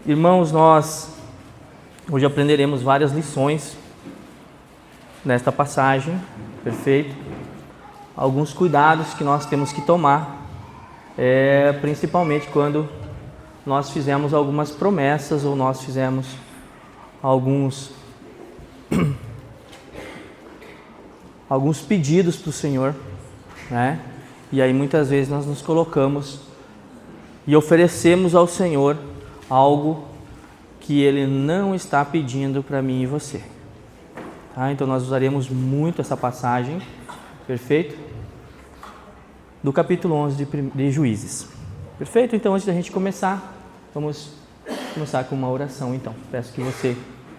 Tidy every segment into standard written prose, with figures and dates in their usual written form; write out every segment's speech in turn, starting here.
Irmãos, nós hoje aprenderemos várias lições nesta passagem, perfeito? Alguns cuidados que nós temos que tomar, principalmente quando nós fizemos algumas promessas ou nós fizemos alguns pedidos para o Senhor, né? E aí muitas vezes nós nos colocamos e oferecemos ao Senhor algo que Ele não está pedindo para mim e você. Tá? Então nós usaremos muito essa passagem, perfeito? Do capítulo 11 de Juízes. Perfeito? Então antes da gente começar, vamos começar com uma oração então. Peço que você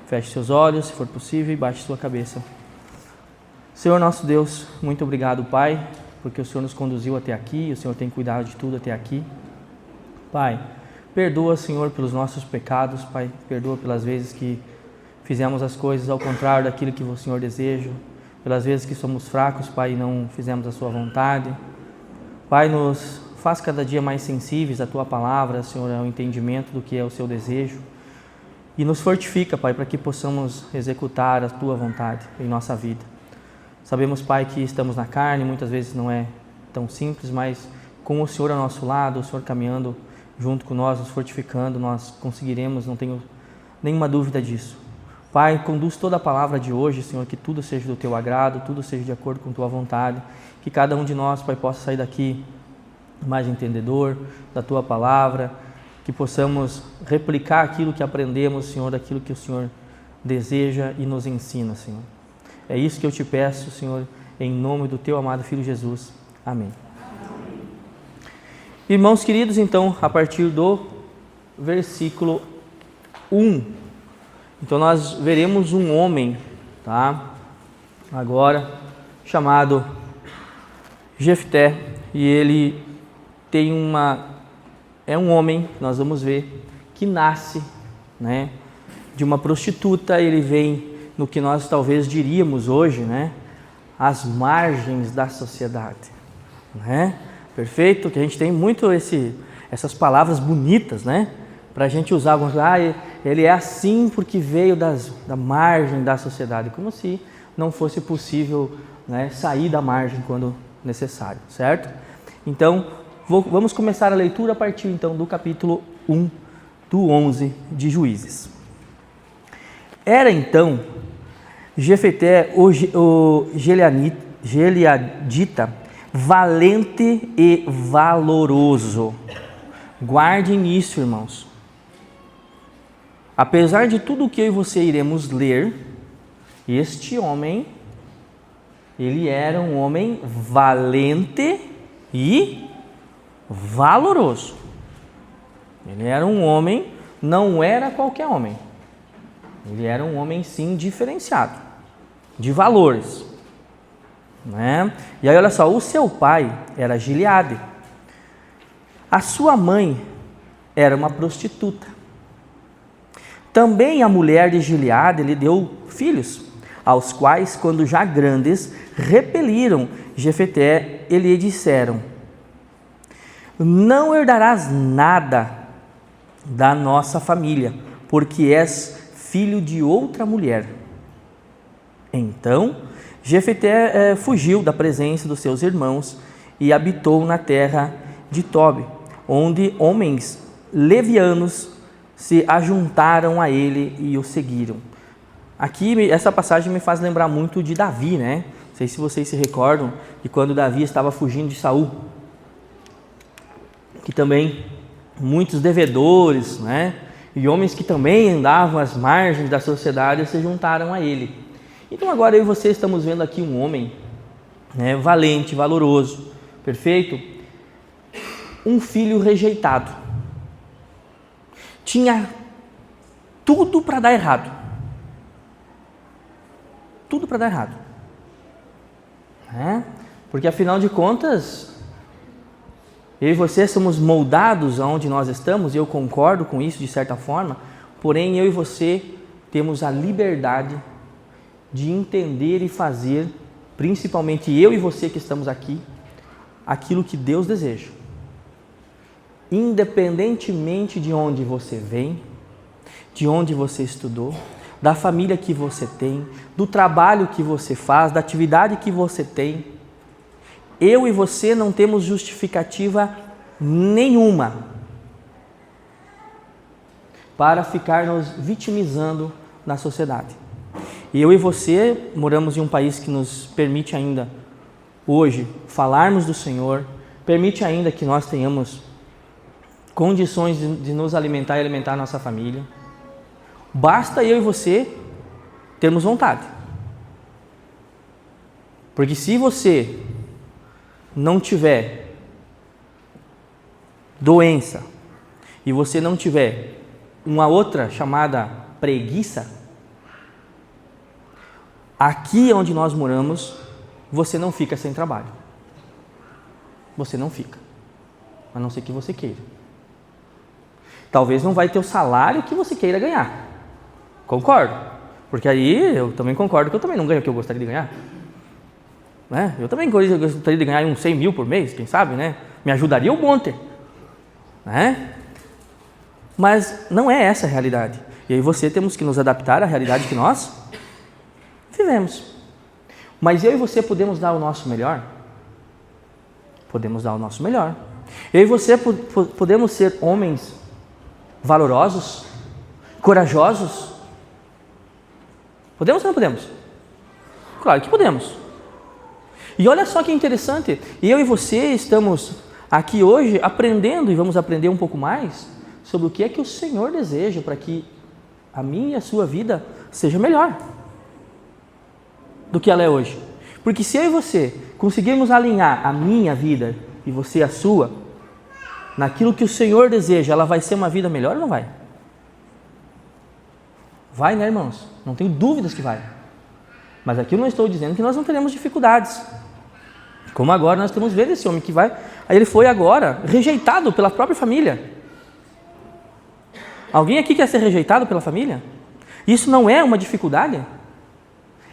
feche seus olhos, se for possível, e baixe sua cabeça. Senhor nosso Deus, muito obrigado, Pai, porque o Senhor nos conduziu até aqui, o Senhor tem cuidado de tudo até aqui. Pai, perdoa, Senhor, pelos nossos pecados, Pai, perdoa pelas vezes que fizemos as coisas ao contrário daquilo que o Senhor deseja, pelas vezes que somos fracos, Pai, e não fizemos a Sua vontade. Pai, nos faz cada dia mais sensíveis à Tua palavra, Senhor, ao entendimento do que é o Seu desejo, e nos fortifica, Pai, para que possamos executar a Tua vontade em nossa vida. Sabemos, Pai, que estamos na carne, muitas vezes não é tão simples, mas com o Senhor ao nosso lado, o Senhor caminhando junto com nós, nos fortificando, nós conseguiremos, não tenho nenhuma dúvida disso. Pai, conduz toda a palavra de hoje, Senhor, que tudo seja do Teu agrado, tudo seja de acordo com Tua vontade, que cada um de nós, Pai, possa sair daqui mais entendedor da Tua palavra, que possamos replicar aquilo que aprendemos, Senhor, daquilo que o Senhor deseja e nos ensina, Senhor. É isso que eu te peço, Senhor, em nome do Teu amado Filho Jesus. Amém. Irmãos queridos, então, a partir do versículo 1, então nós veremos um homem, tá? Agora, chamado Jefté, e ele tem é um homem, nós vamos ver, que nasce, né, de uma prostituta. Ele vem no que nós talvez diríamos hoje, né, às margens da sociedade, né? Perfeito? Que a gente tem muito essas palavras bonitas, né? Para a gente usar, ele é assim porque veio da margem da sociedade, como se não fosse possível, né, sair da margem quando necessário, certo? Então, vamos começar a leitura a partir então do capítulo 1, do 11 de Juízes. Era então Jefté, o Gileadita, valente e valoroso. Guardem isso, irmãos. Apesar de tudo o que eu e você iremos ler, este homem, ele era um homem valente e valoroso. Ele era um homem, não era qualquer homem. Ele era um homem, sim, diferenciado, de valores. Né? E aí olha só, o seu pai era Gileade, a sua mãe era uma prostituta. Também a mulher de Gileade lhe deu filhos, aos quais, quando já grandes, repeliram Jefté e lhe disseram: não herdarás nada da nossa família, porque és filho de outra mulher. Então Jefté fugiu da presença dos seus irmãos e habitou na terra de Tobi, onde homens levianos se ajuntaram a ele e o seguiram. Aqui, essa passagem me faz lembrar muito de Davi, né? Não sei se vocês se recordam de quando Davi estava fugindo de Saul, que também muitos devedores, né, e homens que também andavam às margens da sociedade se juntaram a ele. Então agora eu e você estamos vendo aqui um homem, né, valente, valoroso, perfeito? Um filho rejeitado. Tinha tudo para dar errado. Tudo para dar errado. Né? Porque afinal de contas, eu e você somos moldados aonde nós estamos, e eu concordo com isso de certa forma, porém eu e você temos a liberdade de entender e fazer, principalmente eu e você que estamos aqui, aquilo que Deus deseja. Independentemente de onde você vem, de onde você estudou, da família que você tem, do trabalho que você faz, da atividade que você tem. Eu e você não temos justificativa nenhuma para ficar nos vitimizando na sociedade. Eu e você moramos em um país que nos permite ainda, hoje, falarmos do Senhor, permite ainda que nós tenhamos condições de nos alimentar e alimentar a nossa família. Basta eu e você termos vontade. Porque se você não tiver doença e você não tiver uma outra chamada preguiça, aqui onde nós moramos, você não fica sem trabalho. Você não fica. A não ser que você queira. Talvez não vai ter o salário que você queira ganhar. Concordo. Porque aí eu também concordo que eu também não ganho o que eu gostaria de ganhar. Né? Eu também gostaria de ganhar uns 100 mil por mês, quem sabe, né? Me ajudaria um monte. Né? Mas não é essa a realidade. E aí você temos que nos adaptar à realidade que nós vivemos. Mas eu e você podemos dar o nosso melhor? Podemos dar o nosso melhor. Eu e você podemos ser homens valorosos, corajosos? Podemos ou não podemos? Claro que podemos. E olha só que interessante, eu e você estamos aqui hoje aprendendo, e vamos aprender um pouco mais, sobre o que é que o Senhor deseja para que a minha e a sua vida seja melhor do que ela é hoje. Porque se eu e você conseguirmos alinhar a minha vida e você a sua, naquilo que o Senhor deseja, ela vai ser uma vida melhor ou não vai? Vai, né, irmãos? Não tenho dúvidas que vai. Mas aqui eu não estou dizendo que nós não teremos dificuldades. Como agora nós estamos vendo esse homem que vai... Aí ele foi agora rejeitado pela própria família. Alguém aqui quer ser rejeitado pela família? Isso não é uma dificuldade?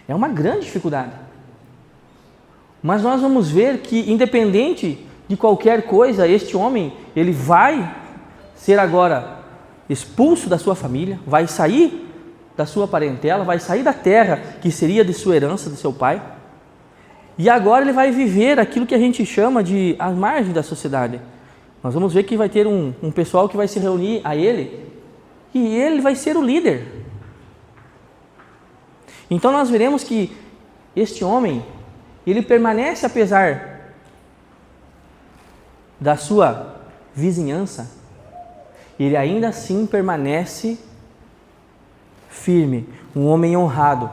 É uma grande dificuldade. Mas nós vamos ver que, independente de qualquer coisa, este homem, ele vai ser agora expulso da sua família, vai sair da sua parentela, vai sair da terra que seria de sua herança, do seu pai, e agora ele vai viver aquilo que a gente chama de a margem da sociedade. Nós vamos ver que vai ter um pessoal que vai se reunir a ele, e ele vai ser o líder. Então nós veremos que este homem, ele permanece apesar da sua vizinhança, ele ainda assim permanece firme, um homem honrado,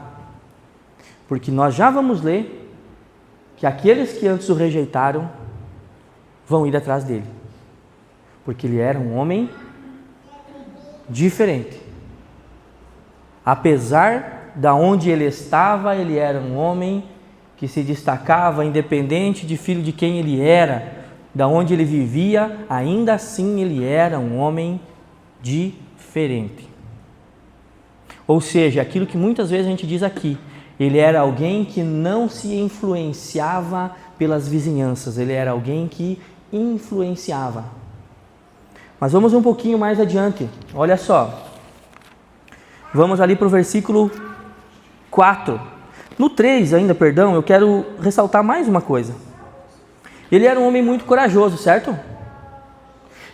porque nós já vamos ler que aqueles que antes o rejeitaram vão ir atrás dele, porque ele era um homem diferente. Apesar da onde ele estava, ele era um homem que se destacava, independente de filho de quem ele era, da onde ele vivia, ainda assim ele era um homem diferente. Ou seja, aquilo que muitas vezes a gente diz aqui, ele era alguém que não se influenciava pelas vizinhanças, ele era alguém que influenciava. Mas vamos um pouquinho mais adiante, olha só. Vamos ali para o versículo 4. No 3 ainda, eu quero ressaltar mais uma coisa. Ele era um homem muito corajoso, certo?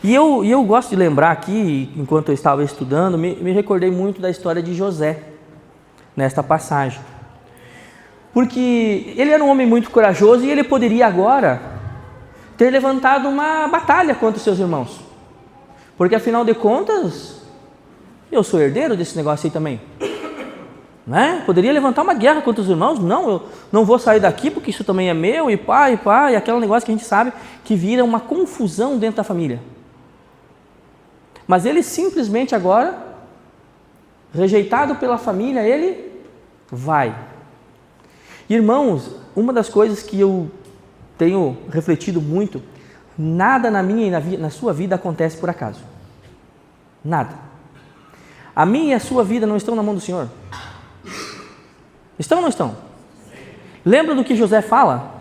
E eu gosto de lembrar aqui, enquanto eu estava estudando, me recordei muito da história de José, nesta passagem. Porque ele era um homem muito corajoso e ele poderia agora ter levantado uma batalha contra os seus irmãos. Porque afinal de contas, eu sou herdeiro desse negócio aí também. Né? Poderia levantar uma guerra contra os irmãos. Não, eu não vou sair daqui porque isso também é meu, e pá, e aquele negócio que a gente sabe que vira uma confusão dentro da família. Mas ele simplesmente agora, rejeitado pela família, ele vai. Irmãos, uma das coisas que eu tenho refletido muito, nada na minha e na sua vida acontece por acaso. Nada. A minha e a sua vida não estão na mão do Senhor? Estão ou não estão? Lembra do que José fala?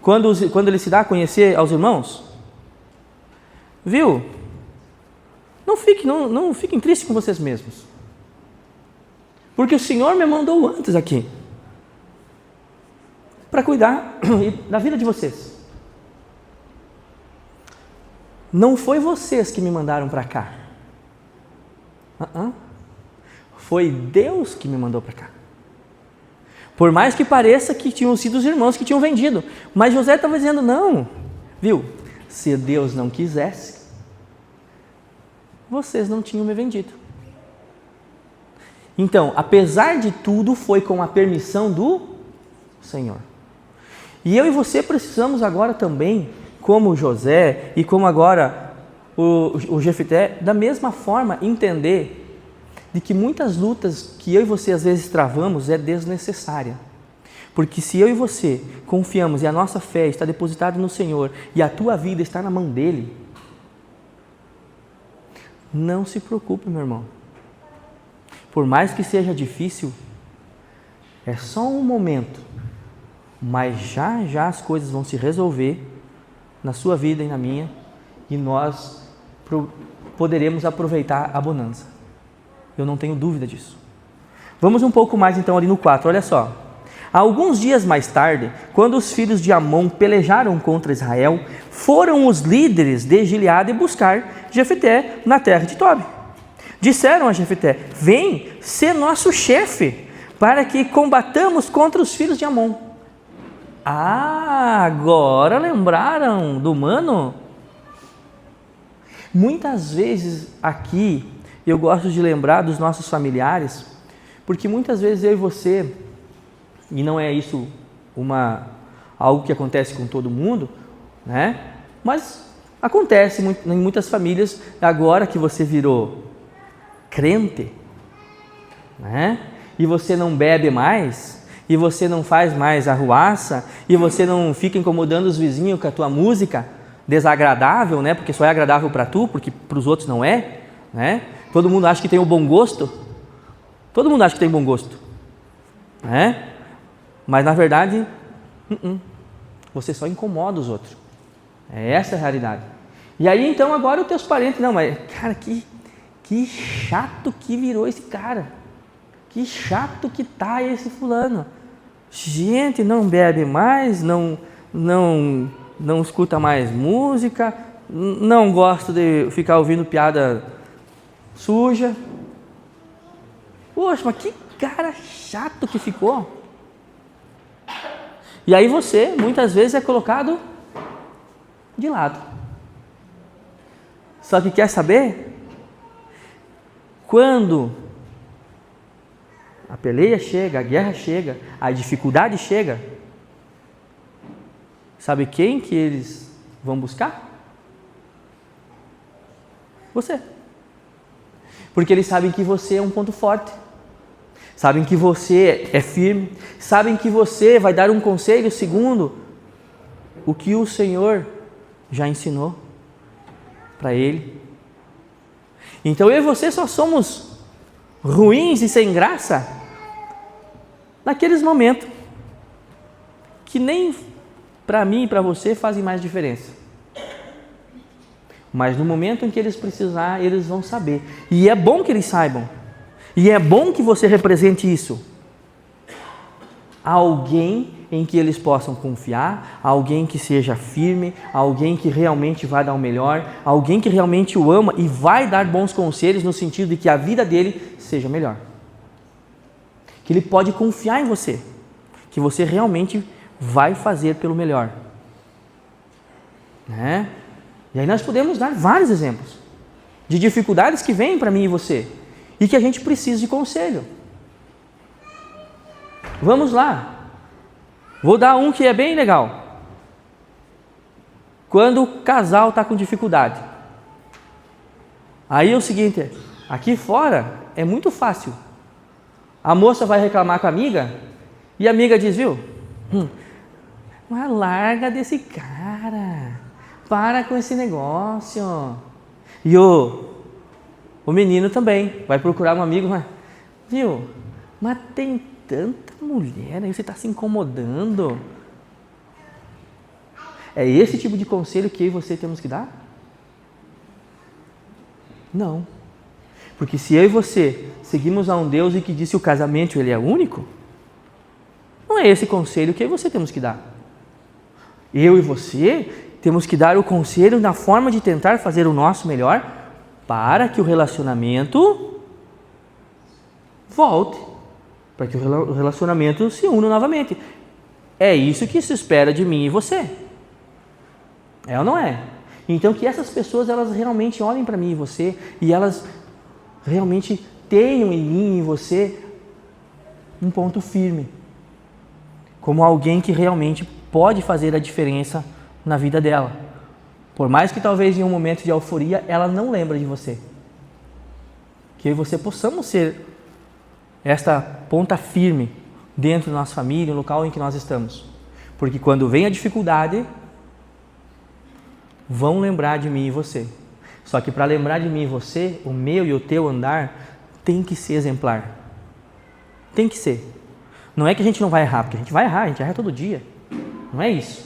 Quando ele se dá a conhecer aos irmãos? Viu? Não fiquem tristes com vocês mesmos. Porque o Senhor me mandou antes aqui para cuidar da vida de vocês. Não foi vocês que me mandaram para cá. Foi Deus que me mandou para cá. Por mais que pareça que tinham sido os irmãos que tinham vendido. Mas José estava dizendo, não. Viu? Se Deus não quisesse, vocês não tinham me vendido. Então, apesar de tudo, foi com a permissão do Senhor. E eu e você precisamos agora também, como José e como agora o Jefté, da mesma forma entender de que muitas lutas que eu e você às vezes travamos é desnecessária. Porque se eu e você confiamos e a nossa fé está depositada no Senhor e a tua vida está na mão dEle, não se preocupe, meu irmão. Por mais que seja difícil, é só um momento, mas já as coisas vão se resolver na sua vida e na minha, e nós poderemos aproveitar a bonança. Eu não tenho dúvida disso. Vamos um pouco mais então ali no 4, olha só. Alguns dias mais tarde, quando os filhos de Amon pelejaram contra Israel, foram os líderes de Gileade buscar Jefté na terra de Tobi. Disseram a Jefté, vem ser nosso chefe, para que combatamos contra os filhos de Amon. Agora lembraram do mano? Muitas vezes aqui, eu gosto de lembrar dos nossos familiares, porque muitas vezes eu e você, e não é isso algo que acontece com todo mundo, né? Mas acontece em muitas famílias, agora que você virou crente, né? E você não bebe mais, e você não faz mais arruaça, e você não fica incomodando os vizinhos com a tua música desagradável, né? Porque só é agradável para tu, porque para os outros não é, né? Todo mundo acha que tem o bom gosto. Todo mundo acha que tem bom gosto, né? Mas na verdade, você só incomoda os outros. É essa a realidade. E aí então agora os teus parentes, não, mas cara, que chato que virou esse cara. Que chato que tá esse fulano. Gente, não bebe mais, não escuta mais música, não gosta de ficar ouvindo piada suja. Poxa, mas que cara chato que ficou. E aí você, muitas vezes, é colocado de lado. Só que quer saber? Quando a peleia chega, a guerra chega, a dificuldade chega, sabe quem que eles vão buscar? Você. Porque eles sabem que você é um ponto forte. Sabem que você é firme. Sabem que você vai dar um conselho segundo o que o Senhor já ensinou para ele. Então eu e você só somos ruins e sem graça naqueles momentos que nem para mim e para você fazem mais diferença. Mas no momento em que eles precisar, eles vão saber. E é bom que eles saibam. E é bom que você represente isso. Alguém em que eles possam confiar, alguém que seja firme, alguém que realmente vai dar o melhor, alguém que realmente o ama e vai dar bons conselhos no sentido de que a vida dele seja melhor. Que ele pode confiar em você, que você realmente vai fazer pelo melhor. Né? E aí nós podemos dar vários exemplos de dificuldades que vêm para mim e você e que a gente precisa de conselho. Vamos lá. Vou dar um que é bem legal. Quando o casal está com dificuldade. Aí é o seguinte, aqui fora é muito fácil. A moça vai reclamar com a amiga e a amiga diz, viu? Mas larga desse cara. Para com esse negócio. E o menino também vai procurar um amigo, mas, viu? Mas tem tanta mulher aí, você está se incomodando. É esse tipo de conselho que eu e você temos que dar? Não. Porque se eu e você seguimos a um Deus e que disse que o casamento ele é único, não é esse conselho que eu e você temos que dar. Eu e você temos que dar o conselho na forma de tentar fazer o nosso melhor para que o relacionamento volte, para que o relacionamento se una novamente. É isso que se espera de mim e você. É ou não é? Então que essas pessoas elas realmente olhem para mim e você e elas realmente tenham em mim e você um ponto firme, como alguém que realmente pode fazer a diferença na vida dela. Por mais que talvez em um momento de euforia ela não lembre de você. Que eu e você possamos ser esta ponta firme dentro da nossa família, no local em que nós estamos. Porque quando vem a dificuldade, vão lembrar de mim e você. Só que para lembrar de mim e você, o meu e o teu andar tem que ser exemplar. Tem que ser. Não é que a gente não vai errar, porque a gente erra todo dia. Não é isso.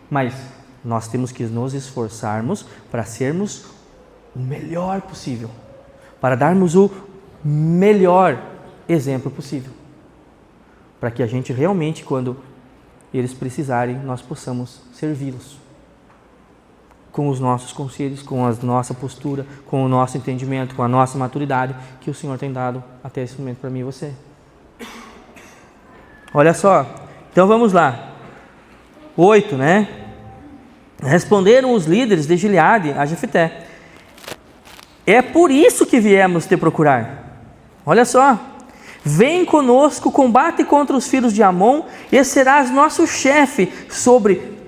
Mas nós temos que nos esforçarmos para sermos o melhor possível. Para darmos o melhor exemplo possível. Para que a gente realmente, quando eles precisarem, nós possamos servi-los. Com os nossos conselhos, com a nossa postura, com o nosso entendimento, com a nossa maturidade que o Senhor tem dado até esse momento para mim e você. Olha só, então vamos lá. 8, né? Responderam os líderes de Gileade a Jefté: é por isso que viemos te procurar. Olha só. Vem conosco, combate contra os filhos de Amon e serás nosso chefe sobre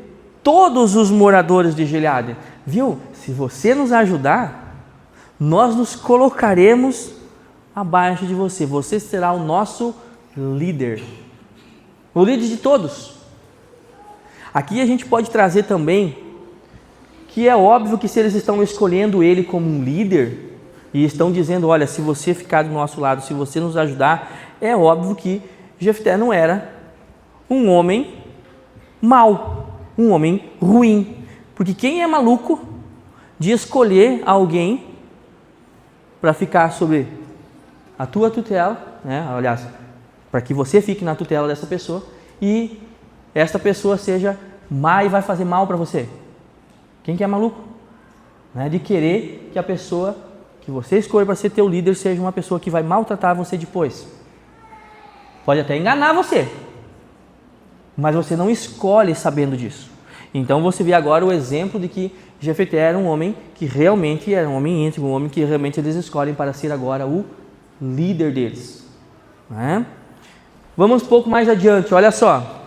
todos os moradores de Gileade. Viu? Se você nos ajudar, nós nos colocaremos abaixo de você. Você será o nosso líder. O líder de todos. Aqui a gente pode trazer também que é óbvio que se eles estão escolhendo ele como um líder e estão dizendo, olha, se você ficar do nosso lado, se você nos ajudar, é óbvio que Jefté não era um homem mau, um homem ruim. Porque quem é maluco de escolher alguém para ficar sob a tua tutela, né? Aliás, para que você fique na tutela dessa pessoa e esta pessoa seja má e vai fazer mal para você? Quem que é maluco? Né? De querer que a pessoa que você escolhe para ser teu líder seja uma pessoa que vai maltratar você depois. Pode até enganar você, mas você não escolhe sabendo disso. Então você vê agora o exemplo de que Jefté era um homem que realmente era um homem íntegro, um homem que realmente eles escolhem para ser agora o líder deles. Né? Vamos um pouco mais adiante, olha só.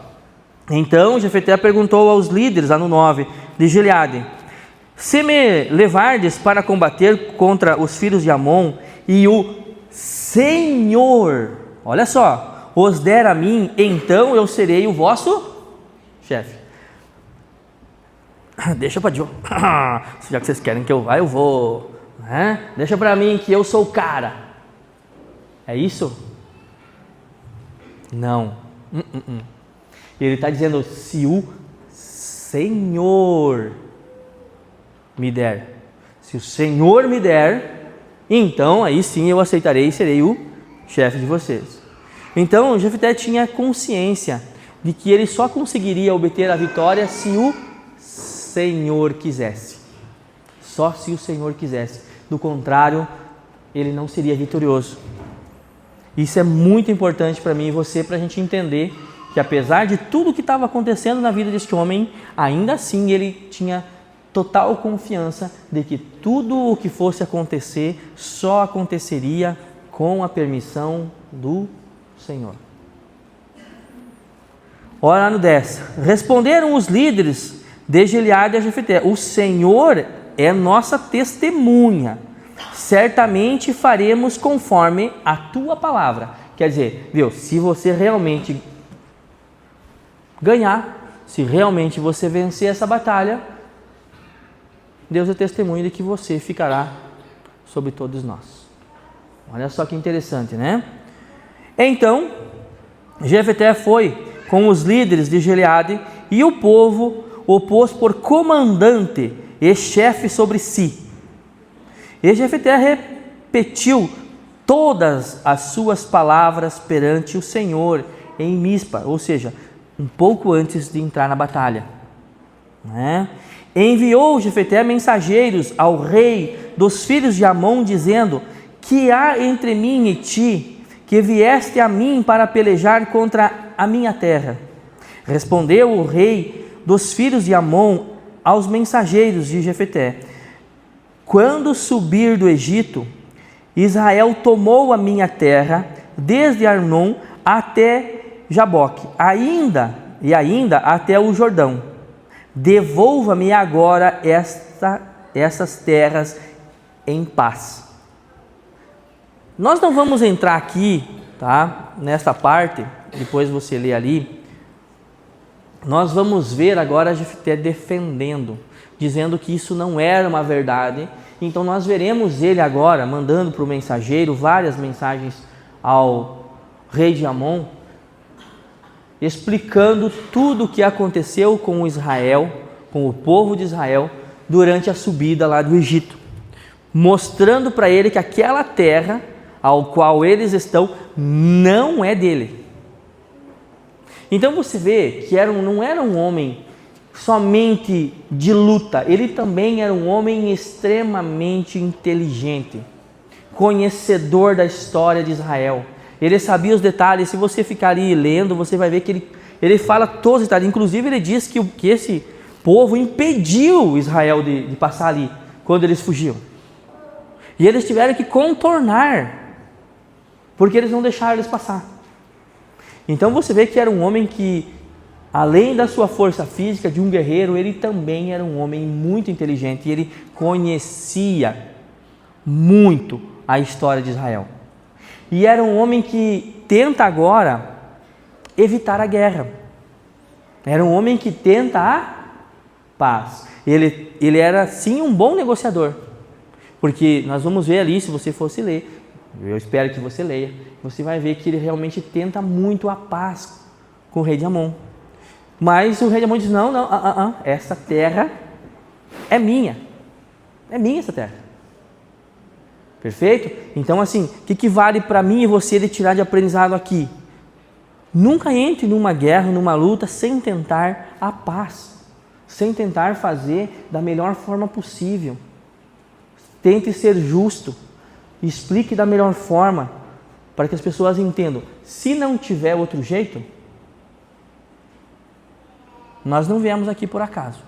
Então Jefté perguntou aos líderes, lá no 9, de Gileade: se me levardes para combater contra os filhos de Amon e o Senhor, olha só, os der a mim, então eu serei o vosso chefe. Deixa para Joe, já que vocês querem que eu vá, eu vou. Né? Deixa para mim que eu sou o cara. É isso? Não. Ele está dizendo, se o Senhor me der, se o Senhor me der, então aí sim eu aceitarei e serei o chefe de vocês. Então Jefté tinha consciência de que ele só conseguiria obter a vitória se o Senhor quisesse. Só se o Senhor quisesse. Do contrário, ele não seria vitorioso. Isso é muito importante para mim e você, para a gente entender que apesar de tudo que estava acontecendo na vida deste homem, ainda assim ele tinha total confiança de que tudo o que fosse acontecer só aconteceria com a permissão do Senhor. Olha lá no 10. Responderam os líderes de Gileade a Jefté: o Senhor é nossa testemunha, certamente faremos conforme a tua palavra. Quer dizer, viu, se você realmente ganhar, se realmente você vencer essa batalha, Deus é testemunho de que você ficará sobre todos nós. Olha só que interessante, né? Então, Jefté foi com os líderes de Gileade e o povo o pôs por comandante e chefe sobre si. E Jefté repetiu todas as suas palavras perante o Senhor em Mispa, ou seja, um pouco antes de entrar na batalha, né? Enviou Jefté mensageiros ao rei dos filhos de Amon, dizendo: que há entre mim e ti, que vieste a mim para pelejar contra a minha terra? Respondeu o rei dos filhos de Amon aos mensageiros de Jefté: quando subir do Egito, Israel tomou a minha terra, desde Arnon até Jaboque, ainda até o Jordão. Devolva-me agora essas terras em paz. Nós não vamos entrar aqui, tá? Nesta parte, depois você lê ali. Nós vamos ver agora Jefté defendendo, dizendo que isso não era uma verdade. Então nós veremos ele agora mandando para o mensageiro várias mensagens ao rei de Amon, explicando tudo o que aconteceu com Israel, com o povo de Israel, durante a subida lá do Egito, mostrando para ele que aquela terra ao qual eles estão não é dele. Então você vê que não era um homem somente de luta, ele também era um homem extremamente inteligente, conhecedor da história de Israel. Ele sabia os detalhes. Se você ficar ali lendo, você vai ver que ele fala todos os detalhes. Inclusive ele diz que esse povo impediu Israel de passar ali, quando eles fugiam. E eles tiveram que contornar, porque eles não deixaram eles passar. Então você vê que era um homem que, além da sua força física de um guerreiro, ele também era um homem muito inteligente. E ele conhecia muito a história de Israel. E era um homem que tenta agora evitar a guerra. Era um homem que tenta a paz. Ele era sim um bom negociador. Porque nós vamos ver ali, se você fosse ler, eu espero que você leia, você vai ver que ele realmente tenta muito a paz com o rei de Amon. Mas o rei de Amon diz: não, essa terra é minha. É minha essa terra. Perfeito? Então assim, o que vale para mim e você de tirar de aprendizado aqui? Nunca entre numa guerra, numa luta, sem tentar a paz. Sem tentar fazer da melhor forma possível. Tente ser justo. Explique da melhor forma, para que as pessoas entendam. Se não tiver outro jeito, nós não viemos aqui por acaso.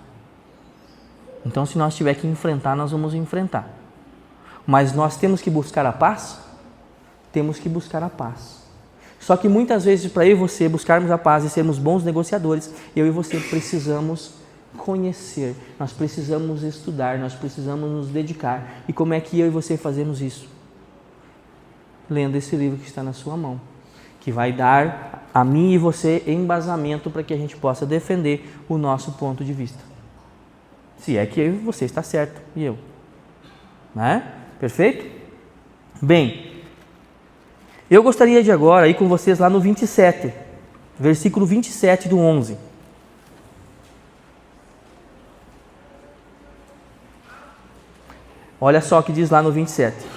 Então, se nós tiver que enfrentar, nós vamos enfrentar. Mas nós temos que buscar a paz? Temos que buscar a paz. Só que muitas vezes, para eu e você buscarmos a paz e sermos bons negociadores, eu e você precisamos conhecer, nós precisamos estudar, nós precisamos nos dedicar. E como é que eu e você fazemos isso? Lendo esse livro que está na sua mão, que vai dar a mim e você embasamento para que a gente possa defender o nosso ponto de vista. Se é que eu e você está certo e eu, né? Perfeito? Bem, eu gostaria de agora ir com vocês lá no 27, versículo 27 do 11. Olha só o que diz lá no 27.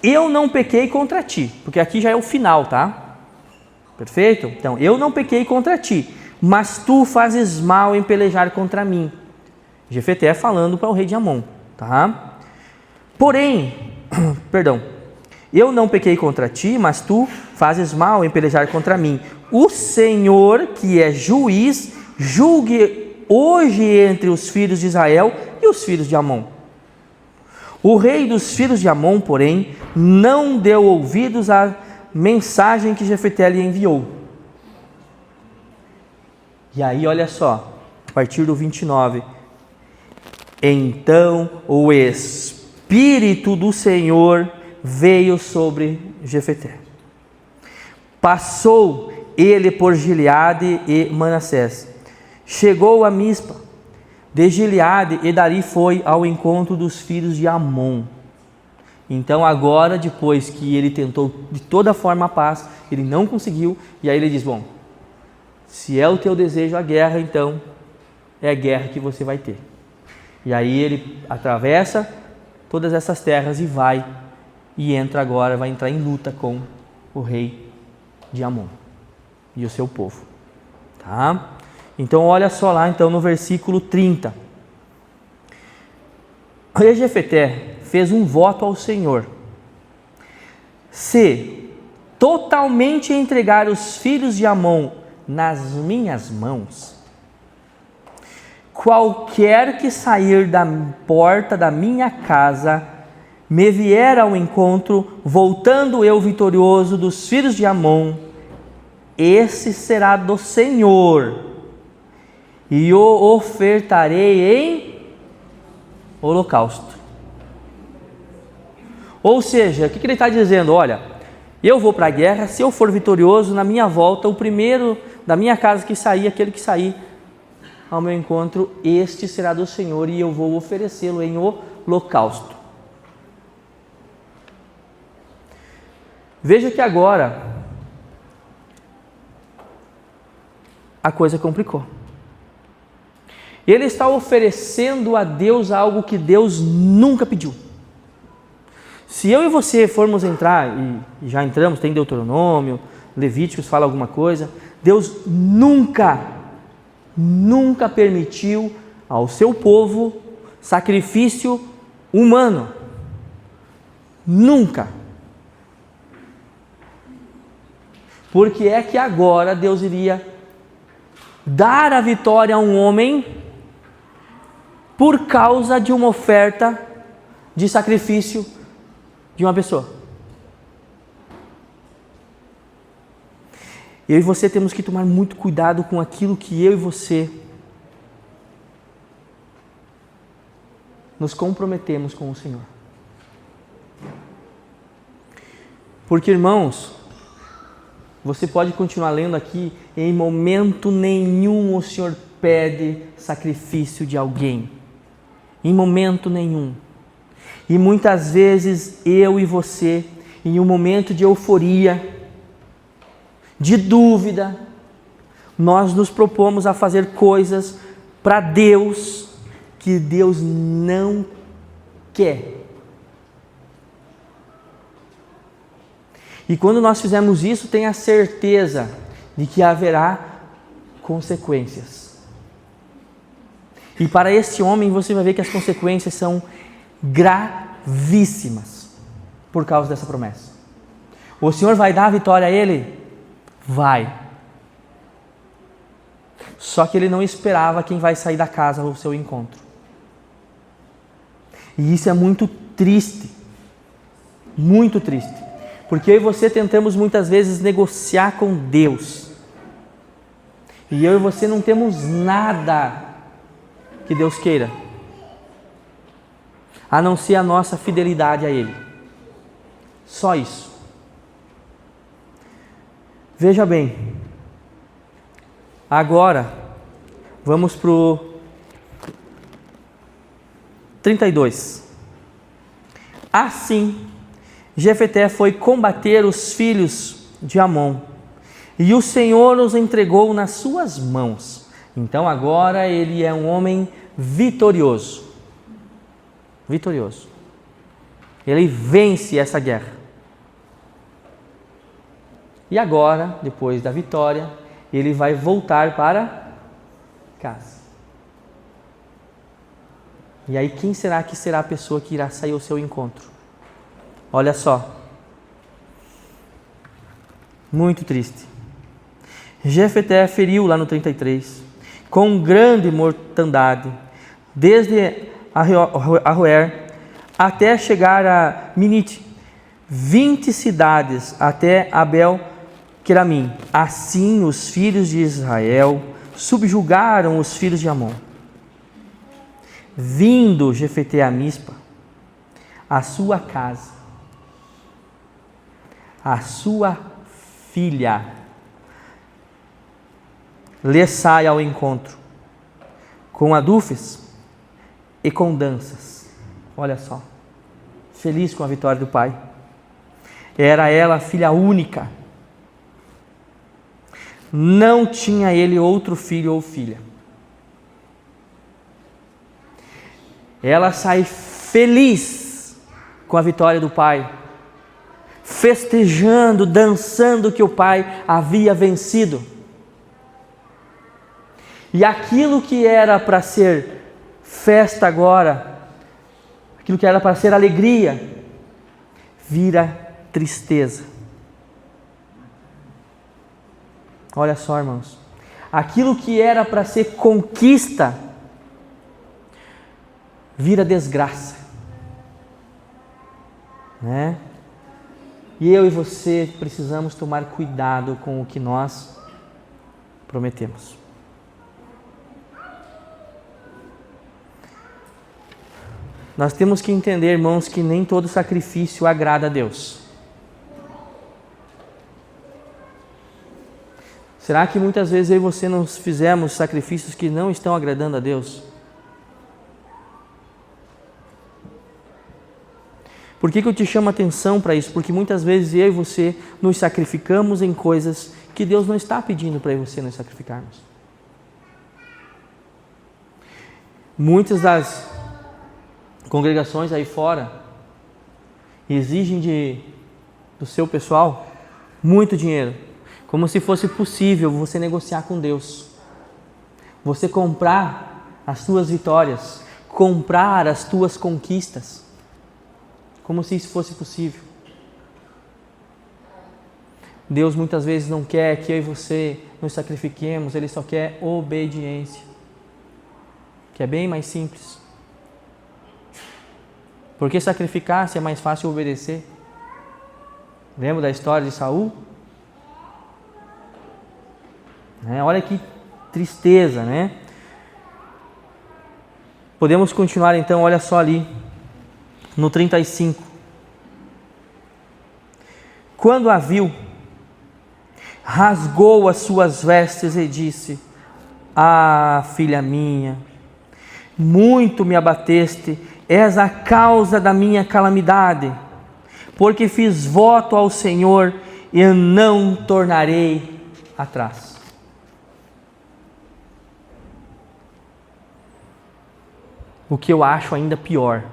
Eu não pequei contra ti, porque aqui já é o final, tá? Perfeito? Então, eu não pequei contra ti, mas tu fazes mal em pelejar contra mim. Jefté falando para o rei de Amon, tá? Porém, eu não pequei contra ti, mas tu fazes mal em pelejar contra mim. O Senhor, que é juiz, julgue hoje entre os filhos de Israel e os filhos de Amon. O rei dos filhos de Amon, porém, não deu ouvidos à mensagem que Jefté lhe enviou. E aí, olha só, a partir do 29. Então o Espírito do Senhor veio sobre Jefté. Passou ele por Gileade e Manassés. Chegou a Mispa de Gileade e dali foi ao encontro dos filhos de Amon. Então agora, depois que ele tentou de toda forma a paz, ele não conseguiu, e aí ele diz: bom, se é o teu desejo a guerra, então é a guerra que você vai ter. E aí ele atravessa todas essas terras e vai entrar em luta com o rei de Amon e o seu povo. Tá? Então olha só lá então no versículo 30. O rei Jefté fez um voto ao Senhor: se totalmente entregar os filhos de Amon nas minhas mãos, qualquer que sair da porta da minha casa me vier ao encontro, voltando eu vitorioso dos filhos de Amon, esse será do Senhor, e o ofertarei em holocausto. Ou seja, o que ele está dizendo? Olha, eu vou para a guerra, se eu for vitorioso, na minha volta, o primeiro da minha casa que sair, aquele que sair ao meu encontro, este será do Senhor, e eu vou oferecê-lo em holocausto. Veja que agora a coisa complicou. Ele está oferecendo a Deus algo que Deus nunca pediu. Se eu e você formos entrar, e já entramos, tem Deuteronômio, Levíticos fala alguma coisa, Deus nunca permitiu ao seu povo sacrifício humano. Nunca. Porque é que agora Deus iria dar a vitória a um homem por causa de uma oferta de sacrifício de uma pessoa. Eu e você temos que tomar muito cuidado com aquilo que eu e você nos comprometemos com o Senhor. Porque, irmãos, você pode continuar lendo aqui, em momento nenhum o Senhor pede sacrifício de alguém. Em momento nenhum. E muitas vezes eu e você, em um momento de euforia, de dúvida, nós nos propomos a fazer coisas para Deus que Deus não quer. E quando nós fizermos isso, tenha certeza de que haverá consequências. E para esse homem você vai ver que as consequências são gravíssimas por causa dessa promessa. O Senhor vai dar a vitória a ele? Vai. Só que ele não esperava quem vai sair da casa ao seu encontro. E isso é muito triste. Muito triste. Porque eu e você tentamos muitas vezes negociar com Deus. E eu e você não temos nada que Deus queira, a não ser a nossa fidelidade a Ele. Só isso. Veja bem. Agora, vamos para o 32. Assim, Jefté foi combater os filhos de Amon, e o Senhor os entregou nas suas mãos. Então agora ele é um homem vitorioso. Vitorioso. Ele vence essa guerra. E agora, depois da vitória, ele vai voltar para casa. E aí quem será que será a pessoa que irá sair ao seu encontro? Olha só, muito triste. Jefté feriu lá no 33, com grande mortandade, desde Aroer até chegar a Minite, 20 cidades até Abel-Queramim. Assim os filhos de Israel subjugaram os filhos de Amon. Vindo Jefté a Mispa, a sua casa, a sua filha lhe sai ao encontro com adufes e com danças. Olha só, feliz com a vitória do pai. Era ela filha única. Não tinha ele outro filho ou filha. Ela sai feliz com a vitória do pai, festejando, dançando que o pai havia vencido. E aquilo que era para ser festa agora, aquilo que era para ser alegria, vira tristeza. Olha só, irmãos, aquilo que era para ser conquista, vira desgraça, né? E eu e você precisamos tomar cuidado com o que nós prometemos. Nós temos que entender, irmãos, que nem todo sacrifício agrada a Deus. Será que muitas vezes eu e você não fizemos sacrifícios que não estão agradando a Deus? Por que eu te chamo a atenção para isso? Porque muitas vezes eu e você nos sacrificamos em coisas que Deus não está pedindo para eu e você nos sacrificarmos. Muitas das congregações aí fora exigem do seu pessoal muito dinheiro, como se fosse possível você negociar com Deus, você comprar as tuas vitórias, comprar as tuas conquistas, como se isso fosse possível. Deus muitas vezes não quer que eu e você nos sacrifiquemos, Ele só quer obediência, que é bem mais simples. Porque sacrificar-se é mais fácil obedecer. Lembra da história de Saul? Olha que tristeza, né? Podemos continuar então, olha só ali, no 35. Quando a viu, rasgou as suas vestes e disse: Ah, filha minha, muito me abateste, és a causa da minha calamidade, porque fiz voto ao Senhor e não tornarei atrás. O que eu acho ainda pior,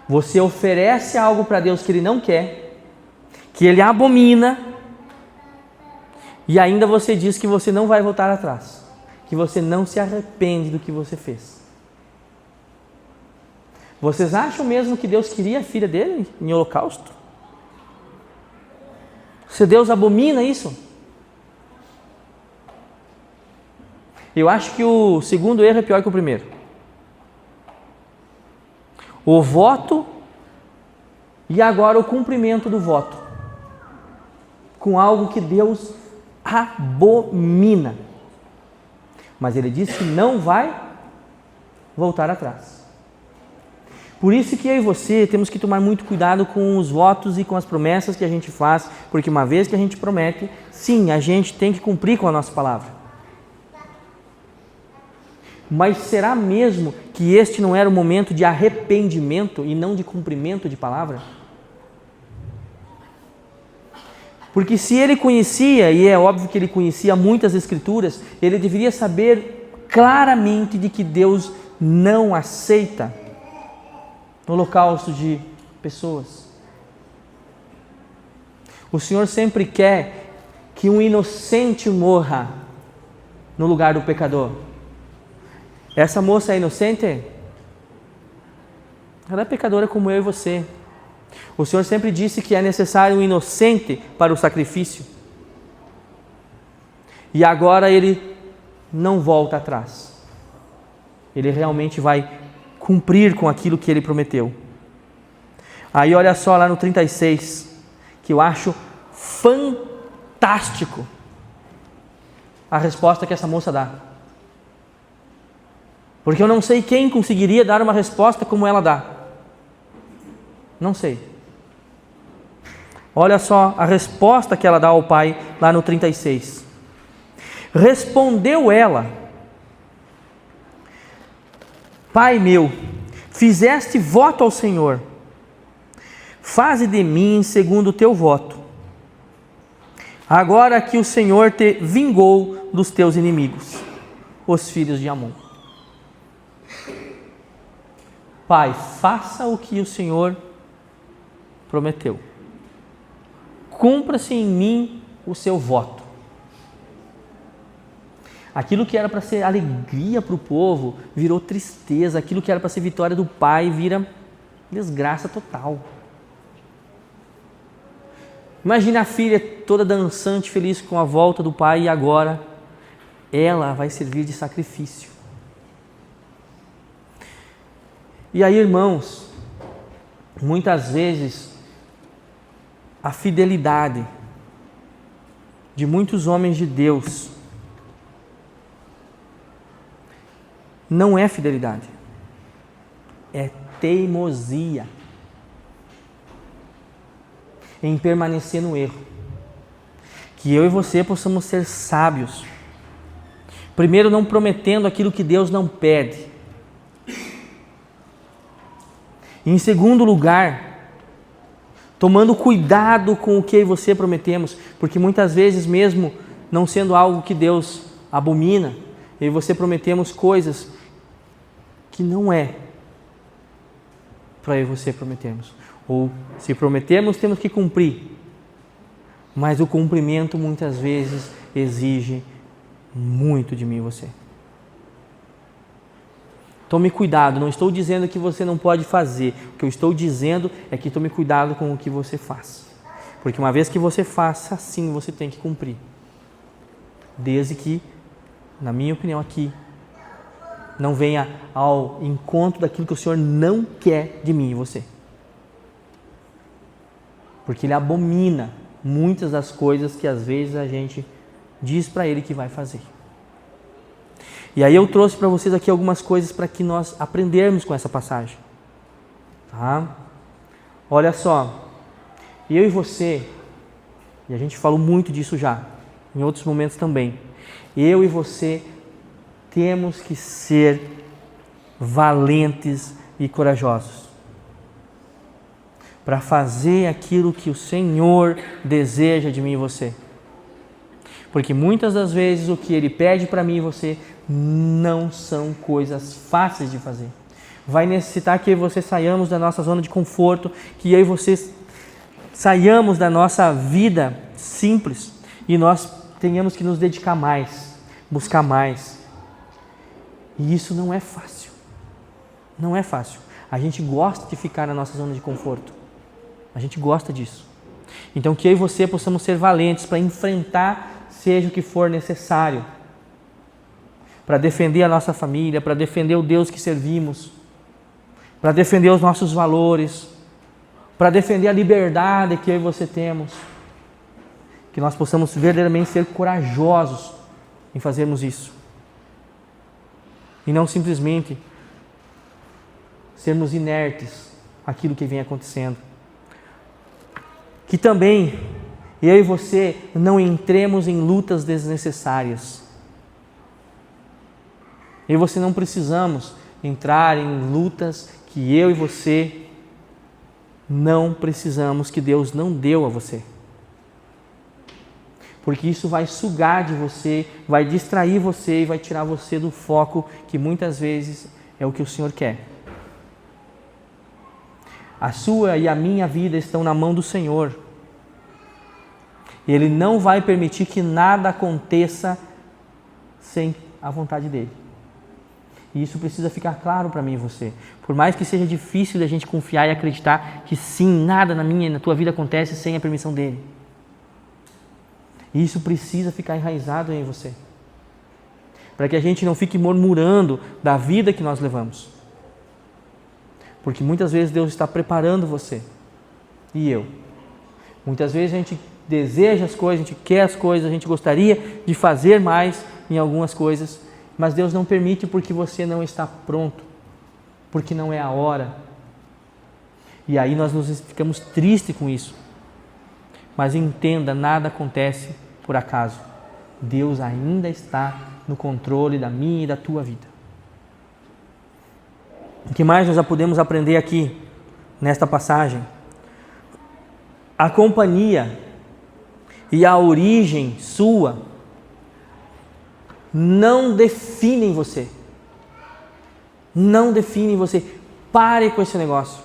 você oferece algo para Deus que Ele não quer, que Ele abomina, e ainda você diz que você não vai voltar atrás, que você não se arrepende do que você fez. Vocês acham mesmo que Deus queria a filha dele em holocausto? Se Deus abomina isso? Eu acho que o segundo erro é pior que o primeiro. O voto e agora o cumprimento do voto com algo que Deus abomina. Mas Ele disse que não vai voltar atrás. Por isso que eu e você temos que tomar muito cuidado com os votos e com as promessas que a gente faz, porque uma vez que a gente promete, sim, a gente tem que cumprir com a nossa palavra. Mas será mesmo que este não era o momento de arrependimento e não de cumprimento de palavra? Porque se ele conhecia, e é óbvio que ele conhecia muitas escrituras, ele deveria saber claramente de que Deus não aceita holocausto de pessoas. O Senhor sempre quer que um inocente morra no lugar do pecador. Essa moça é inocente? Ela é pecadora como eu e você. O Senhor sempre disse que é necessário um inocente para o sacrifício. E agora Ele não volta atrás. Ele realmente vai cumprir com aquilo que Ele prometeu. Aí olha só lá no 36, que eu acho fantástico a resposta que essa moça dá. Porque eu não sei quem conseguiria dar uma resposta como ela dá. Não sei. Olha só a resposta que ela dá ao pai lá no 36. Respondeu ela: Pai meu, fizeste voto ao Senhor, faze de mim segundo o teu voto. Agora que o Senhor te vingou dos teus inimigos, os filhos de Amon. Pai, faça o que o Senhor prometeu. Cumpra-se em mim o seu voto. Aquilo que era para ser alegria para o povo virou tristeza. Aquilo que era para ser vitória do pai vira desgraça total. Imagina a filha toda dançante, feliz com a volta do pai, e agora ela vai servir de sacrifício. E aí, irmãos, muitas vezes a fidelidade de muitos homens de Deus não é fidelidade, é teimosia em permanecer no erro. Que eu e você possamos ser sábios. Primeiro, não prometendo aquilo que Deus não pede. E em segundo lugar, tomando cuidado com o que eu e você prometemos, porque muitas vezes, mesmo não sendo algo que Deus abomina, eu e você prometemos coisas que não é para eu e você prometermos. Ou, se prometemos, temos que cumprir. Mas o cumprimento, muitas vezes, exige muito de mim e você. Tome cuidado, não estou dizendo que você não pode fazer. O que eu estou dizendo é que tome cuidado com o que você faz. Porque uma vez que você faça, sim, você tem que cumprir. Desde que, na minha opinião aqui, não venha ao encontro daquilo que o Senhor não quer de mim e você. Porque Ele abomina muitas das coisas que às vezes a gente diz para Ele que vai fazer. E aí eu trouxe para vocês aqui algumas coisas para que nós aprendermos com essa passagem. Tá? Olha só, eu e você, e a gente falou muito disso já, em outros momentos também, eu e você temos que ser valentes e corajosos para fazer aquilo que o Senhor deseja de mim e você. Porque muitas das vezes o que Ele pede para mim e você não são coisas fáceis de fazer. Vai necessitar que eu e você saiamos da nossa zona de conforto, que eu e você saiamos da nossa vida simples e nós tenhamos que nos dedicar mais, buscar mais. E isso não é fácil. Não é fácil. A gente gosta de ficar na nossa zona de conforto. A gente gosta disso. Então que eu e você possamos ser valentes para enfrentar seja o que for necessário. Para defender a nossa família, para defender o Deus que servimos, para defender os nossos valores, para defender a liberdade que eu e você temos. Que nós possamos verdadeiramente ser corajosos em fazermos isso. E não simplesmente sermos inertes àquilo que vem acontecendo. Que também eu e você não entremos em lutas desnecessárias. Eu e você não precisamos entrar em lutas que eu e você não precisamos, que Deus não deu a você. Porque isso vai sugar de você, vai distrair você e vai tirar você do foco que muitas vezes é o que o Senhor quer. A sua e a minha vida estão na mão do Senhor. Ele não vai permitir que nada aconteça sem a vontade dEle. E isso precisa ficar claro para mim e você. Por mais que seja difícil da gente confiar e acreditar que sim, nada na minha e na tua vida acontece sem a permissão dEle. E isso precisa ficar enraizado em você. Para que a gente não fique murmurando da vida que nós levamos. Porque muitas vezes Deus está preparando você e eu. Muitas vezes a gente deseja as coisas, a gente quer as coisas, a gente gostaria de fazer mais em algumas coisas, mas Deus não permite porque você não está pronto, porque não é a hora. E aí nós ficamos tristes com isso. Mas entenda, nada acontece por acaso. Deus ainda está no controle da minha e da tua vida. O que mais nós já podemos aprender aqui, nesta passagem? A companhia e a origem sua não definem você. Não definem você. Pare com esse negócio.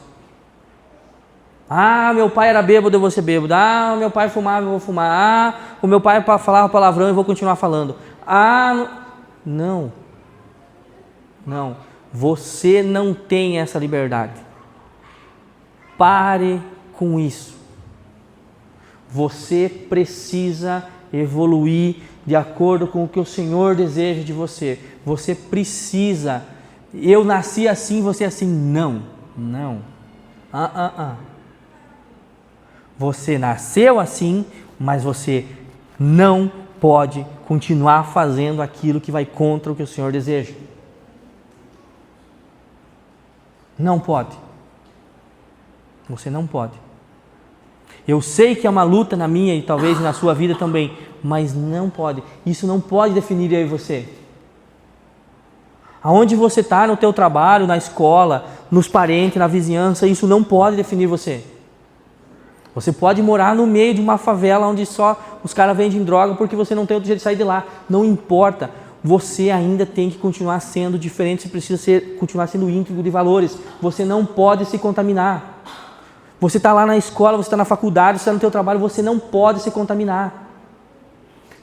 Ah, meu pai era bêbado, eu vou ser bêbado. Ah, meu pai fumava, eu vou fumar. Ah, o meu pai falava palavrão, eu vou continuar falando. Ah, não. Não. Você não tem essa liberdade. Pare com isso. Você precisa evoluir de acordo com o que o Senhor deseja de você. Você precisa. Eu nasci assim, você assim. Não. Não. Você nasceu assim, mas você não pode continuar fazendo aquilo que vai contra o que o Senhor deseja. Não pode. Você não pode. Eu sei que é uma luta na minha e talvez na sua vida também, mas não pode. Isso não pode definir eu e você. Aonde você está, no teu trabalho, na escola, nos parentes, na vizinhança, isso não pode definir você. Você pode morar no meio de uma favela onde só os caras vendem droga porque você não tem outro jeito de sair de lá. Não importa. Você ainda tem que continuar sendo diferente, você precisa continuar sendo íntegro de valores. Você não pode se contaminar. Você está lá na escola, você está na faculdade, você está no teu trabalho, você não pode se contaminar.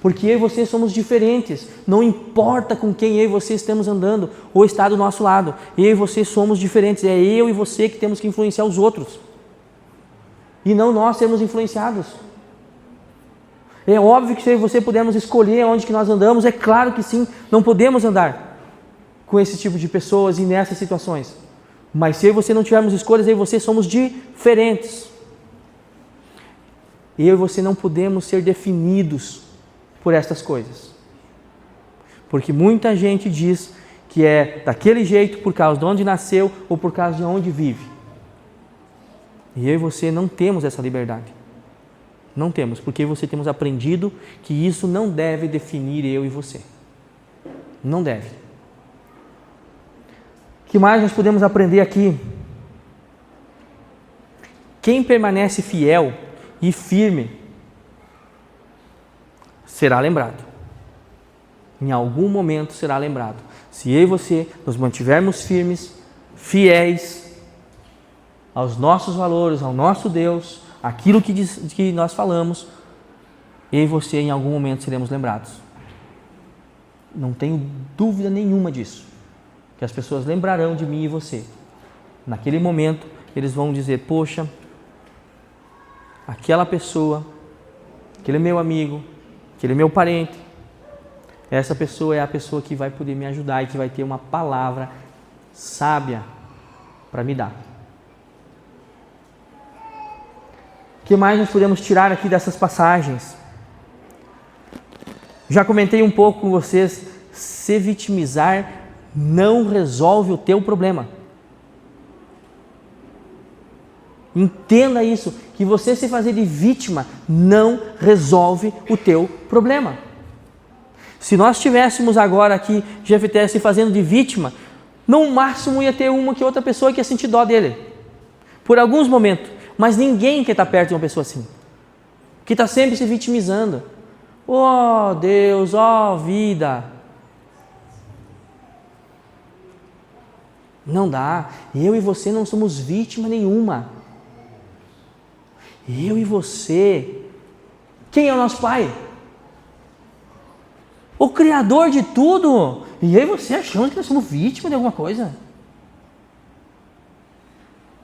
Porque eu e você somos diferentes. Não importa com quem eu e você estamos andando ou está do nosso lado. Eu e você somos diferentes. É eu e você que temos que influenciar os outros. E não nós sermos influenciados. É óbvio que se eu e você pudermos escolher onde que nós andamos, é claro que sim, não podemos andar com esse tipo de pessoas e nessas situações. Mas se eu e você não tivermos escolhas, eu e você somos diferentes. Eu e você não podemos ser definidos por estas coisas. Porque muita gente diz que é daquele jeito por causa de onde nasceu ou por causa de onde vive. E eu e você não temos essa liberdade. Não temos, porque você temos aprendido que isso não deve definir eu e você. Não deve. O que mais nós podemos aprender aqui? Quem permanece fiel e firme será lembrado. Em algum momento será lembrado. Se eu e você nos mantivermos firmes, fiéis aos nossos valores, ao nosso Deus, aquilo que nós falamos, eu e você em algum momento seremos lembrados. Não tenho dúvida nenhuma disso. Que as pessoas lembrarão de mim e você. Naquele momento, eles vão dizer, poxa, aquela pessoa, aquele meu amigo, aquele meu parente, essa pessoa é a pessoa que vai poder me ajudar e que vai ter uma palavra sábia para me dar. O que mais nós podemos tirar aqui dessas passagens? Já comentei um pouco com vocês, se vitimizar não resolve o teu problema. Entenda isso, que você se fazer de vítima não resolve o teu problema. Se nós estivéssemos agora aqui, GFT, se fazendo de vítima, no máximo ia ter uma que outra pessoa que ia sentir dó dele. Por alguns momentos. Mas ninguém quer estar perto de uma pessoa assim. Que está sempre se vitimizando. Oh Deus, oh vida. Não dá. Eu e você não somos vítima nenhuma. Eu e você. Quem é o nosso Pai? O Criador de tudo. E eu e você achamos que nós somos vítimas de alguma coisa?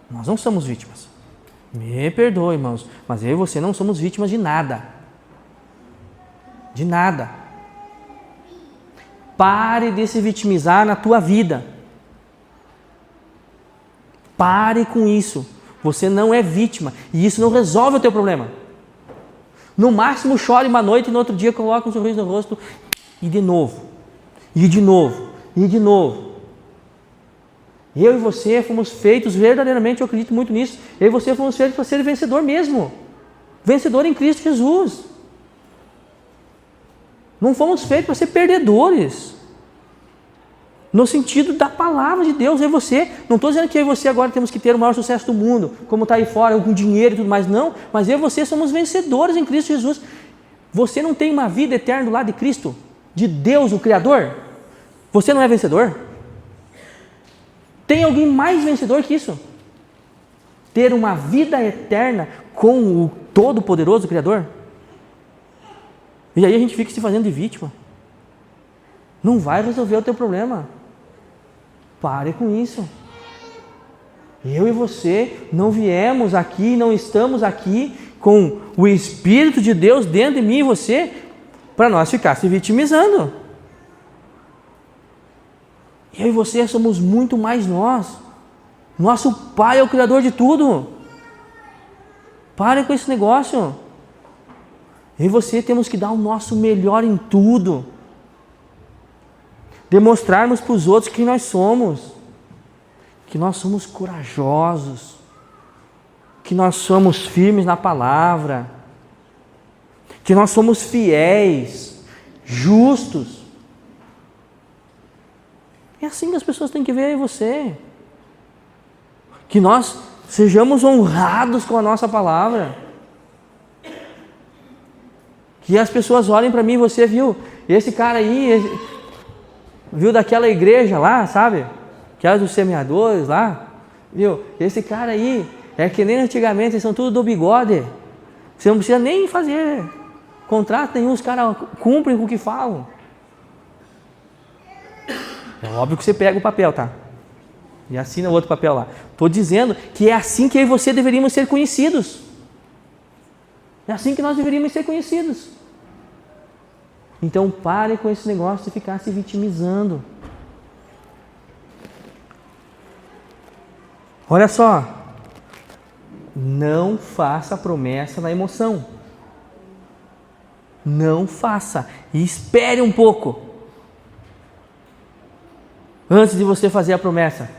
Nós não somos vítimas. Me perdoe, irmãos, mas eu e você não somos vítimas de nada. De nada. Pare de se vitimizar na tua vida. Pare com isso. Você não é vítima e isso não resolve o teu problema. No máximo chore uma noite e no outro dia coloque um sorriso no rosto e de novo. E de novo. E de novo. Eu e você fomos feitos verdadeiramente, eu acredito muito nisso, eu e você fomos feitos para ser vencedor mesmo. Vencedor em Cristo Jesus. Não fomos feitos para ser perdedores. No sentido da palavra de Deus, eu e você. Não estou dizendo que eu e você agora temos que ter o maior sucesso do mundo, como está aí fora, com dinheiro e tudo mais, não. Mas eu e você somos vencedores em Cristo Jesus. Você não tem uma vida eterna do lado de Cristo, de Deus, o Criador? Você não é vencedor? Tem alguém mais vencedor que isso? Ter uma vida eterna com o Todo-Poderoso Criador? E aí a gente fica se fazendo de vítima. Não vai resolver o teu problema. Pare com isso. Eu e você não viemos aqui, não estamos aqui com o Espírito de Deus dentro de mim e você para nós ficar se vitimizando. Eu e você somos muito mais nós. Nosso Pai é o Criador de tudo. Pare com esse negócio. Eu e você temos que dar o nosso melhor em tudo. Demonstrarmos para os outros quem nós somos. Que nós somos corajosos. Que nós somos firmes na palavra. Que nós somos fiéis, justos. É assim que as pessoas têm que ver você. Que nós sejamos honrados com a nossa palavra. Que as pessoas olhem para mim e você, viu? Esse cara aí, viu daquela igreja lá, sabe? Que é dos semeadores lá. Viu? Esse cara aí, é que nem antigamente, eles são tudo do bigode. Você não precisa nem fazer contrato nenhum, os caras cumprem com o que falam. É óbvio que você pega o papel, tá? E assina o outro papel lá. Estou dizendo que é assim que eu e você deveríamos ser conhecidos. É assim que nós deveríamos ser conhecidos. Então pare com esse negócio de ficar se vitimizando. Olha só. Não faça promessa na emoção. Não faça. E espere um pouco. Antes de você fazer a promessa.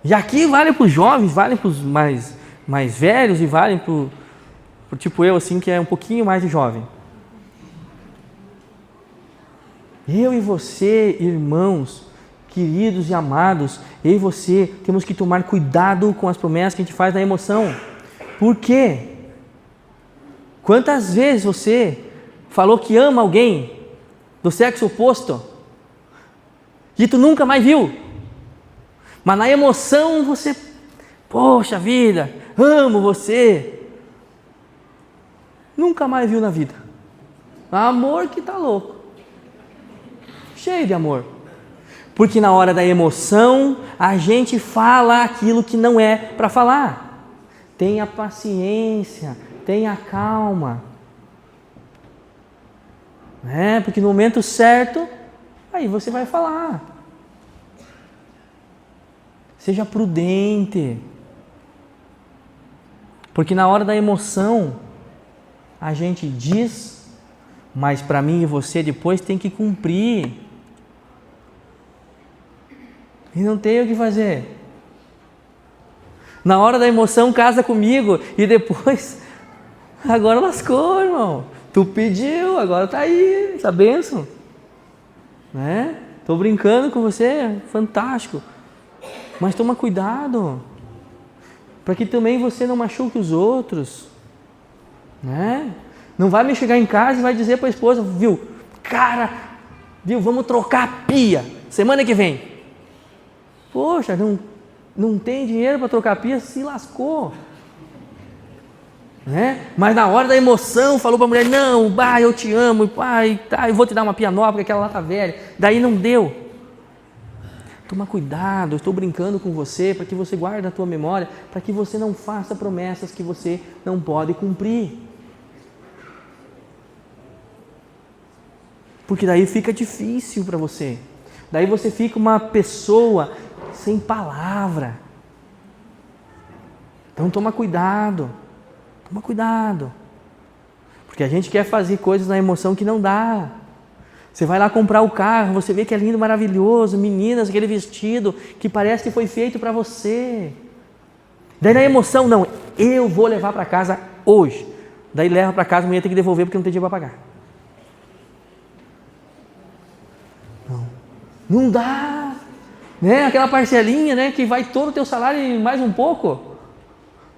E aqui vale para os jovens, vale para os mais velhos e vale para o tipo eu, assim, que é um pouquinho mais de jovem. Eu e você, irmãos, queridos e amados, eu e você temos que tomar cuidado com as promessas que a gente faz na emoção. Por quê? Quantas vezes você falou que ama alguém do sexo oposto e tu nunca mais viu? Mas na emoção você, poxa vida, amo você. Nunca mais viu na vida. Amor que tá louco. Cheio de amor. Porque na hora da emoção, a gente fala aquilo que não é para falar. Tenha paciência, tenha calma. Porque no momento certo, aí você vai falar. Seja prudente. Porque na hora da emoção, a gente diz, mas para mim e você depois tem que cumprir. E não tem o que fazer. Na hora da emoção, casa comigo e depois, agora lascou, irmão. Tu pediu, agora tá aí, essa bênção. Tô brincando com você, fantástico. Mas toma cuidado, para que também você não machuque os outros, Não vai me chegar em casa e vai dizer para a esposa, viu, vamos trocar a pia, semana que vem. Poxa, não tem dinheiro para trocar a pia, se lascou. Mas na hora da emoção, falou para a mulher, não, eu te amo, eu vou te dar uma pia nova, porque aquela lá está velha. Daí não deu. Toma cuidado, eu estou brincando com você para que você guarde a tua memória, para que você não faça promessas que você não pode cumprir. Porque daí fica difícil para você. Daí você fica uma pessoa sem palavra. Então toma cuidado. Toma cuidado. Porque a gente quer fazer coisas na emoção que não dá. Você vai lá comprar o carro, você vê que é lindo, maravilhoso, meninas, aquele vestido que parece que foi feito para você. Daí na emoção, não, eu vou levar para casa hoje. Daí leva para casa, a mulher tem que devolver porque não tem dinheiro para pagar. Não dá. Aquela parcelinha, que vai todo o teu salário e mais um pouco.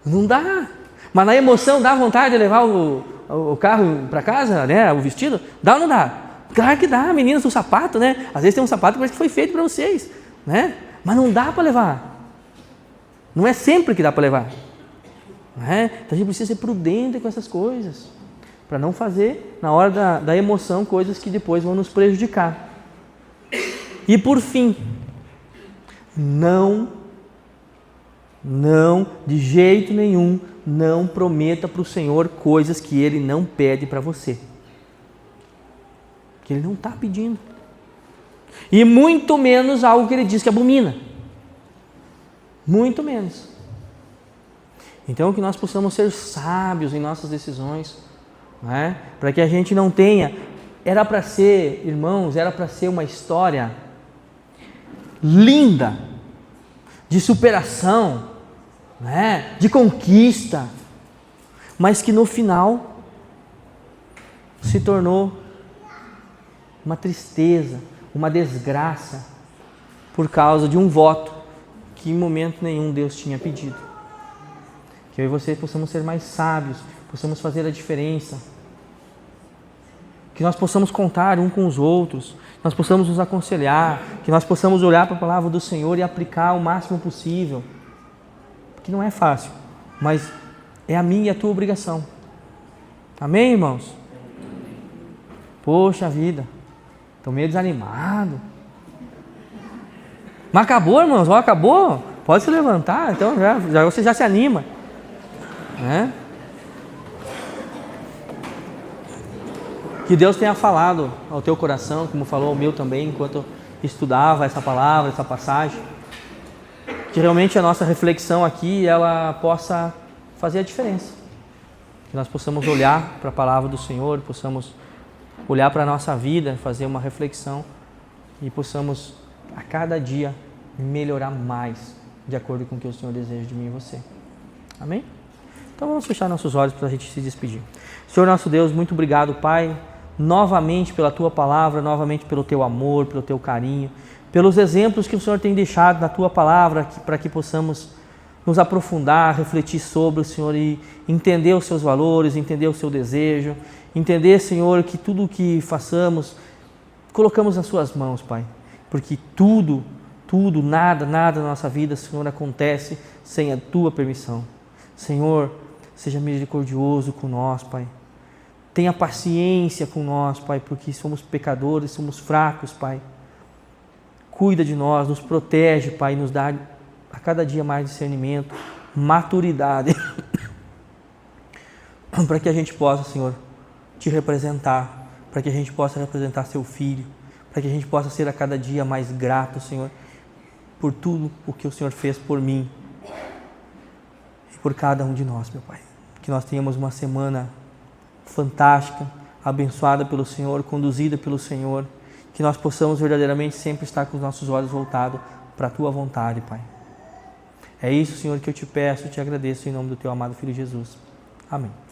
Não dá. Mas na emoção dá vontade de levar o carro para casa, o vestido? Dá ou não dá? Claro que dá, meninas, o sapato, né? Às vezes tem um sapato que parece que foi feito para vocês, né? Mas não dá para levar. Não é sempre que dá para levar. Né? Então a gente precisa ser prudente com essas coisas, para não fazer, na hora da emoção, coisas que depois vão nos prejudicar. E por fim, não, de jeito nenhum, não prometa para o Senhor coisas que Ele não pede para você. Que Ele não está pedindo. E muito menos algo que Ele diz que abomina. Muito menos. Então que nós possamos ser sábios em nossas decisões, né? Para que a gente não tenha, era para ser, irmãos, era para ser uma história linda, de superação, né? De conquista, mas que no final se tornou uma tristeza, uma desgraça, por causa de um voto que em momento nenhum Deus tinha pedido. Que eu e você possamos ser mais sábios, possamos fazer a diferença, que nós possamos contar um com os outros, que nós possamos nos aconselhar, que nós possamos olhar para a palavra do Senhor e aplicar o máximo possível, porque não é fácil, mas é a minha e a tua obrigação. Amém, irmãos? Poxa vida, estou meio desanimado. Mas acabou, irmãos, acabou? Pode se levantar, então já você já se anima. Né? Que Deus tenha falado ao teu coração, como falou ao meu também, enquanto eu estudava essa palavra, essa passagem. Que realmente a nossa reflexão aqui, ela possa fazer a diferença. Que nós possamos olhar para a palavra do Senhor, possamos olhar para a nossa vida, fazer uma reflexão e possamos a cada dia melhorar mais, de acordo com o que o Senhor deseja de mim e você. Amém? Então vamos fechar nossos olhos para a gente se despedir. Senhor nosso Deus, muito obrigado, Pai, novamente pela Tua palavra, novamente pelo Teu amor, pelo Teu carinho, pelos exemplos que o Senhor tem deixado na Tua palavra, para que possamos nos aprofundar, refletir sobre o Senhor e entender os Seus valores, entender o Seu desejo, entender, Senhor, que tudo o que façamos, colocamos nas Suas mãos, Pai, porque tudo, nada na nossa vida, Senhor, acontece sem a Tua permissão. Senhor, seja misericordioso com nós, Pai. Tenha paciência com nós, Pai, porque somos pecadores, somos fracos, Pai. Cuida de nós, nos protege, Pai, e nos dá a cada dia mais discernimento, maturidade, para que a gente possa, Senhor, Te representar, para que a gente possa representar Seu Filho, para que a gente possa ser a cada dia mais grato, Senhor, por tudo o que o Senhor fez por mim e por cada um de nós, meu Pai. Que nós tenhamos uma semana fantástica, abençoada pelo Senhor, conduzida pelo Senhor, que nós possamos verdadeiramente sempre estar com os nossos olhos voltados para a Tua vontade, Pai. É isso, Senhor, que eu Te peço e Te agradeço em nome do Teu amado Filho Jesus. Amém.